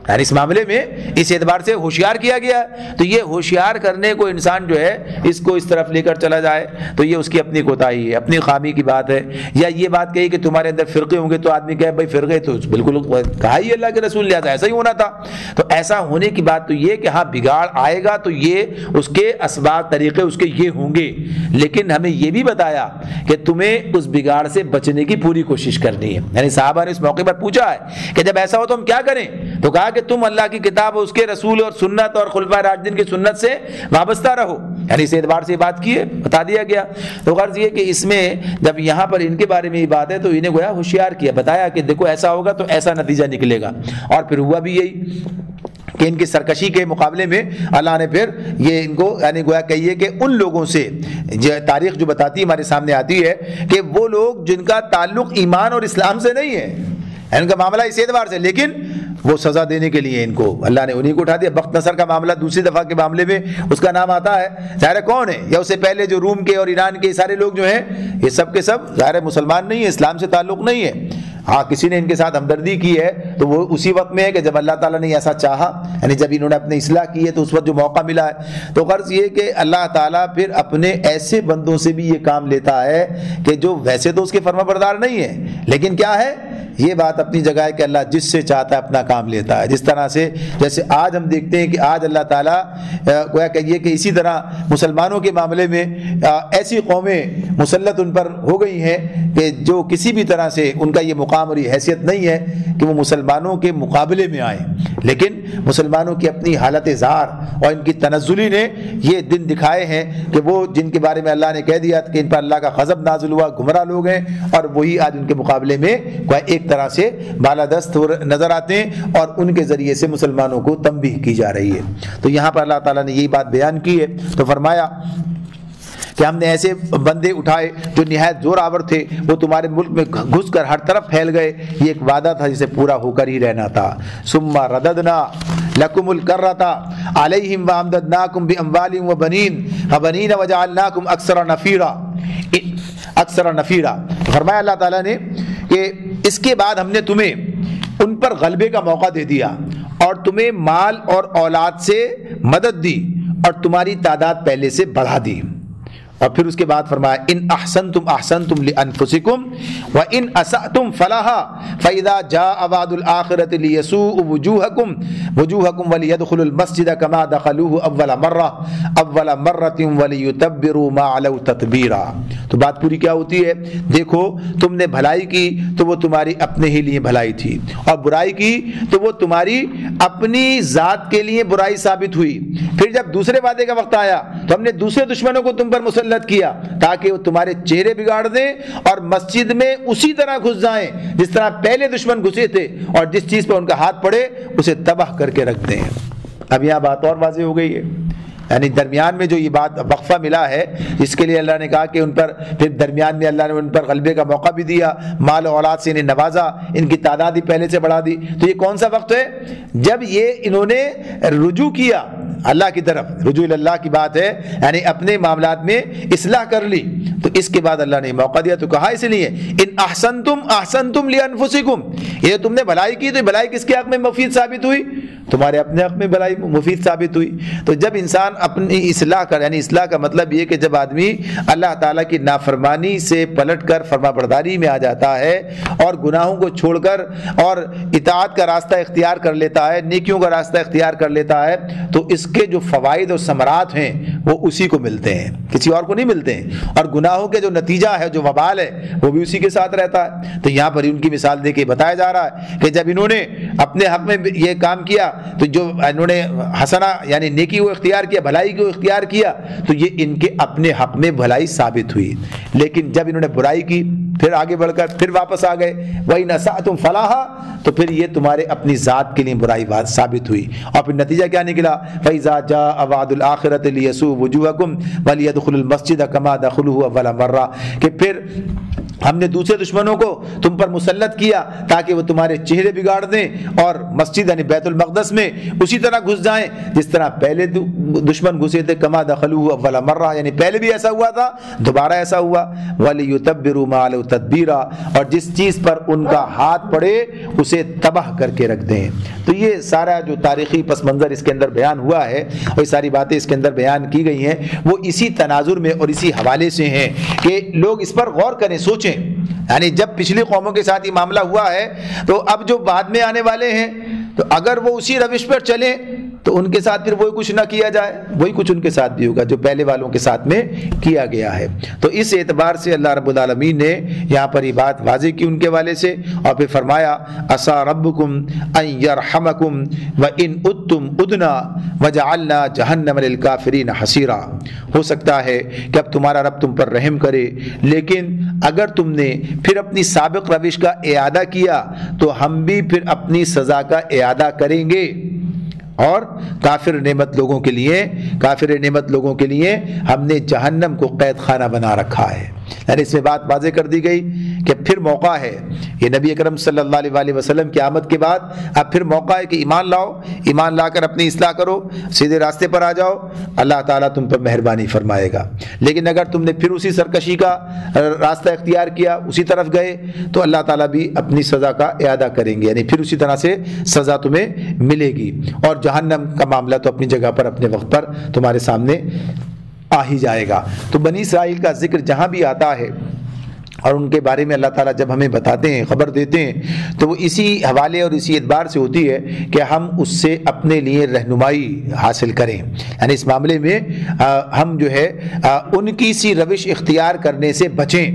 یعنی اس معاملے میں اس اعتبار سے ہوشیار کیا گیا ہے۔ تو یہ ہوشیار کرنے کو انسان جو ہے اس کو اس طرف لے کر چلا جائے تو یہ اس کی اپنی کوتاہی ہے، اپنی خامی کی بات ہے۔ یا یہ بات کہی کہ تمہارے اندر فرقے ہوں گے تو آدمی کہے بھائی فرقے تو بالکل کہا ہی اللہ کے رسول، لہٰذا ایسا ہی ہونا تھا۔ تو ایسا ہونے کی بات تو یہ کہ ہاں بگاڑ آئے گا تو یہ اس کے اسباب طریقے اس کے یہ ہوں گے، لیکن ہمیں یہ بھی بتایا کہ تمہیں اس بگاڑ سے بچنے کی پوری کوشش کرنی ہے۔ یعنی صحابہ نے اس موقع پر پوچھا ہے کہ جب ایسا ہو تو ہم کیا کریں؟ تو کہا کہ تم اللہ کی کتاب اور اس کے رسول اور سنت اور خلفائے راشدین کی سنت سے وابستہ رہو۔ یعنی اس اعتبار سے بات کی ہے، بتا دیا گیا۔ تو غرض یہ کہ اس میں جب یہاں پر ان کے بارے میں یہ بات ہے تو انہیں گویا ہوشیار کیا، بتایا کہ دیکھو ایسا ہوگا تو ایسا نتیجہ نکلے گا، اور پھر ہوا بھی یہی کہ ان کی سرکشی کے مقابلے میں اللہ نے پھر یہ ان کو یعنی گویا کہیے کہ ان لوگوں سے تاریخ جو بتاتی ہے ہمارے سامنے آتی ہے کہ وہ لوگ جن کا تعلق ایمان اور اسلام سے نہیں ہے، ان کا معاملہ اس اعتبار سے، لیکن وہ سزا دینے کے لیے ان کو اللہ نے انہیں کو اٹھا دیا۔ بخت نصر کا معاملہ دوسری دفعہ کے معاملے میں اس کا نام آتا ہے، ظاہر کون ہے؟ یا اس سے پہلے جو روم کے اور ایران کے سارے لوگ جو ہیں یہ سب کے سب ظاہر مسلمان نہیں ہیں، اسلام سے تعلق نہیں ہے۔ ہاں کسی نے ان کے ساتھ ہمدردی کی ہے تو وہ اسی وقت میں ہے کہ جب اللہ تعالیٰ نے ایسا چاہا، یعنی جب انہوں نے اپنی اصلاح کی ہے تو اس وقت جو موقع ملا ہے۔ تو غرض یہ کہ اللہ تعالیٰ پھر اپنے ایسے بندوں سے بھی یہ کام لیتا ہے کہ جو ویسے تو اس کے فرما بردار نہیں ہے، لیکن کیا ہے یہ بات اپنی جگہ ہے کہ اللہ جس سے چاہتا ہے اپنا کام لیتا ہے۔ جس طرح سے جیسے آج ہم دیکھتے ہیں کہ آج اللہ تعالیٰ گویا کہیے کہ اسی طرح مسلمانوں کے معاملے میں ایسی قومیں مسلط ان پر ہو گئی ہیں کہ جو کسی بھی طرح سے ان کا یہ مقام اور یہ حیثیت نہیں ہے کہ وہ مسلمانوں کے مقابلے میں آئیں، لیکن مسلمانوں کی اپنی حالت زار اور ان کی تنزلی نے یہ دن دکھائے ہیں کہ وہ جن کے بارے میں اللہ نے کہہ دیا کہ ان پر اللہ کا غضب نازل ہوا، گمراہ لوگ ہیں، اور وہی آج ان کے مقابلے میں ایک طرح سے بالادست نظر آتے ہیں، اور ان کے ذریعے سے مسلمانوں کو تنبیہ کی جا رہی ہے۔ تو یہاں پر اللہ تعالیٰ نے یہی بات بیان کی ہے، تو فرمایا کہ ہم نے ایسے بندے اٹھائے جو نہایت زور آور تھے، وہ تمہارے ملک میں گھس کر ہر طرف پھیل گئے، یہ ایک وعدہ تھا جسے پورا ہو کر ہی رہنا تھا۔ ثم رددنا لکم الکرۃ علیہم وامددناکم باموال وبنین وجعلناکم اکثر نفیرا۔ فرمایا اللہ تعالیٰ نے کہ اس کے بعد ہم نے تمہیں ان پر غلبے کا موقع دے دیا اور تمہیں مال اور اولاد سے مدد دی اور تمہاری تعداد پہلے سے بڑھا دی. اور پھر اس کے بعد فرمایا ان احسنتم احسنتم لانفسکم وان اسأتم فلها فاذا جاء وعد الاخرة ليسوء وجوهكم وليدخلوا المسجد كما دخلوه اول مرة وليتبروا ما علوا تتبیرا. تو بات پوری کیا ہوتی ہے؟ دیکھو تم نے بھلائی کی تو وہ تمہاری اپنے ہی لیے بھلائی تھی، اور برائی کی تو وہ تمہاری اپنی ذات کے لیے برائی ثابت ہوئی. پھر جب دوسرے وعدے کا وقت آیا تو ہم نے دوسرے دشمنوں کو تم پر مسلط کیا تاکہ وہ تمہارے چہرے بگاڑ دیں اور مسجد میں اسی طرح گھس جائیں جس طرح پہلے دشمن گھسے تھے، اور جس چیز پر ان کا ہاتھ پڑے اسے تباہ کر کے رکھ دیں. اب یہاں بات اور واضح ہو گئی ہے، یعنی درمیان میں جو یہ بات وقفہ ملا ہے اس کے لیے اللہ نے کہا کہ ان پر پھر درمیان میں اللہ نے ان پر غلبے کا موقع بھی دیا، مال و اولاد سے انہیں نوازا، ان کی تعداد بھی پہلے سے بڑھا دی. تو یہ کون سا وقت ہے؟ جب یہ انہوں نے رجوع کیا اللہ کی طرف، رجوع اللہ کی بات ہے، یعنی اپنے معاملات میں اصلاح کر لی. تو اس کے بعد اللہ نے موقع دیا. تو کہا اس لیے ان احسنتم احسنتم لانفسکم، یہ تم نے بھلائی کی تو بھلائی کس کے حق میں مفید ثابت ہوئی؟ تمہارے اپنے حق میں بھلائی مفید ثابت ہوئی. تو جب انسان اپنی اصلاح کر، یعنی اصلاح کا مطلب یہ کہ جب آدمی اللہ تعالیٰ کی نافرمانی سے پلٹ کر فرما برداری میں آ جاتا ہے اور گناہوں کو چھوڑ کر اور اطاعت کا راستہ اختیار کر لیتا ہے، نیکیوں کا راستہ اختیار کر لیتا ہے، تو اس کے جو فوائد اور ثمرات ہیں وہ اسی کو ملتے ہیں، کسی اور کو نہیں ملتے ہیں. اور گناہوں کے جو نتیجہ ہے، جو وبال ہے، وہ بھی اسی کے ساتھ رہتا ہے. تو یہاں پر ان کی مثال دے کے بتایا جا رہا ہے کہ جب انہوں نے اپنے حق میں یہ کام کیا تو جو انہوں نے حسنہ یعنی نیکی کو اختیار کیا، بھلائی کو اختیار کیا، تو یہ ان کے اپنے حق میں بھلائی ثابت ہوئی. لیکن جب انہوں نے برائی کی پھر آگے بڑھ کر پھر واپس آ گئے، وَإِنْ أَسَأْتُمْ فَلَهَا، تو پھر یہ تمہارے اپنی ذات کے لیے برائی بات ثابت ہوئی. اور پھر نتیجہ کیا نکلا؟ فَإِذَا جَاءَ وَعْدُ الْآخِرَةِ لِيَسُوءَ وُجُوهَكُمْ وَلِيَدْخُلُوا الْمَسْجِدَ كَمَا دَخَلُوهُ أَوَّلَ مَرَّةٍ، کہ پھر ہم نے دوسرے دشمنوں کو تم پر مسلط کیا تاکہ وہ تمہارے چہرے بگاڑ دیں اور مسجد یعنی بیت المقدس میں اسی طرح گھس جائیں جس طرح پہلے دشمن گھسے تھے. کما دخلوه اول مرہ، یعنی پہلے بھی ایسا ہوا تھا، دوبارہ ایسا ہوا. وَلِيُتَبِّرُوا مَا عَلَوْا تَتْبِيرًا، اور جس چیز پر ان کا ہاتھ پڑے اسے تباہ کر کے رکھ دیں. تو یہ سارا جو تاریخی پس منظر اس کے اندر بیان ہوا ہے اور یہ ساری باتیں اس کے اندر بیان کی گئی ہیں وہ اسی تناظر میں اور اسی حوالے سے ہیں کہ لوگ اس پر غور کریں، سوچیں. یعنی جب پچھلی قوموں کے ساتھ یہ معاملہ ہوا ہے تو اب جو بعد میں آنے والے ہیں تو اگر وہ اسی روش پر چلیں تو ان کے ساتھ پھر وہی کچھ نہ کیا جائے، وہی کچھ ان کے ساتھ بھی ہوگا جو پہلے والوں کے ساتھ میں کیا گیا ہے. تو اس اعتبار سے اللہ رب العالمین نے یہاں پر یہ بات واضح کی ان کے والے سے، اور پھر فرمایا عسى ربکم ان یرحمکم وان عدتم عدنا وجعلنا جہنم للکافرین حصیرا. ہو سکتا ہے کہ اب تمہارا رب تم پر رحم کرے، لیکن اگر تم نے پھر اپنی سابق روش کا اعادہ کیا تو ہم بھی پھر اپنی سزا کا اعادہ کریں گے. اور کافر نعمت لوگوں کے لیے ہم نے جہنم کو قید خانہ بنا رکھا ہے. یعنی اس میں بات واضح کر دی گئی کہ پھر موقع ہے، یہ نبی اکرم صلی اللہ علیہ وسلم کی آمد کے بعد اب پھر موقع ہے کہ ایمان لاؤ، ایمان لا کر اپنی اصلاح کرو، سیدھے راستے پر آ جاؤ، اللہ تعالیٰ تم پر مہربانی فرمائے گا. لیکن اگر تم نے پھر اسی سرکشی کا راستہ اختیار کیا، اسی طرف گئے، تو اللہ تعالیٰ بھی اپنی سزا کا اعادہ کریں گے، یعنی پھر اسی طرح سے سزا تمہیں ملے گی. اور جہنم کا معاملہ تو اپنی جگہ پر اپنے وقت پر تمہارے سامنے آ ہی جائے گا. تو بنی اسرائیل کا ذکر جہاں بھی آتا ہے اور ان کے بارے میں اللہ تعالیٰ جب ہمیں بتاتے ہیں، خبر دیتے ہیں، تو وہ اسی حوالے اور اسی اعتبار سے ہوتی ہے کہ ہم اس سے اپنے لیے رہنمائی حاصل کریں. یعنی اس معاملے میں ہم جو ہے ان کی سی روش اختیار کرنے سے بچیں،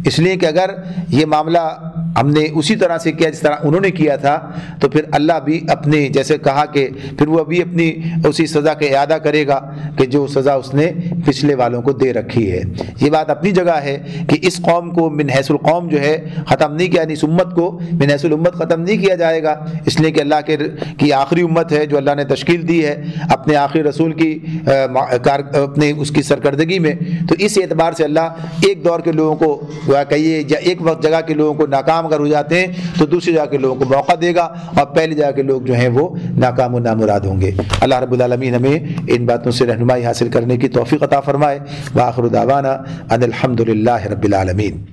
اس لیے کہ اگر یہ معاملہ ہم نے اسی طرح سے کیا جس طرح انہوں نے کیا تھا تو پھر اللہ بھی اپنے جیسے کہا کہ پھر وہ بھی اپنی اسی سزا کا اعادہ کرے گا کہ جو سزا اس نے پچھلے والوں کو دے رکھی ہے. یہ بات اپنی جگہ ہے کہ اس قوم کو من حیث القوم جو ہے ختم نہیں کیا، یعنی اس امت کو من حیث الامت ختم نہیں کیا جائے گا، اس لیے کہ اللہ کی آخری امت ہے جو اللہ نے تشکیل دی ہے اپنے آخری رسول کی اپنے اس کی سرکردگی میں. تو اس اعتبار سے اللہ ایک دور کے لوگوں کو کہیے یا ایک وقت جگہ کے لوگوں کو ناکام اگر ہو جاتے ہیں تو دوسری جگہ کے لوگوں کو موقع دے گا اور پہلی جگہ کے لوگ جو ہیں وہ ناکام و نامراد ہوں گے. اللہ رب العالمین ہمیں ان باتوں سے رہنمائی حاصل کرنے کی توفیق عطا فرمائے. وآخر دعوانا ان الحمد للہ رب العالمین.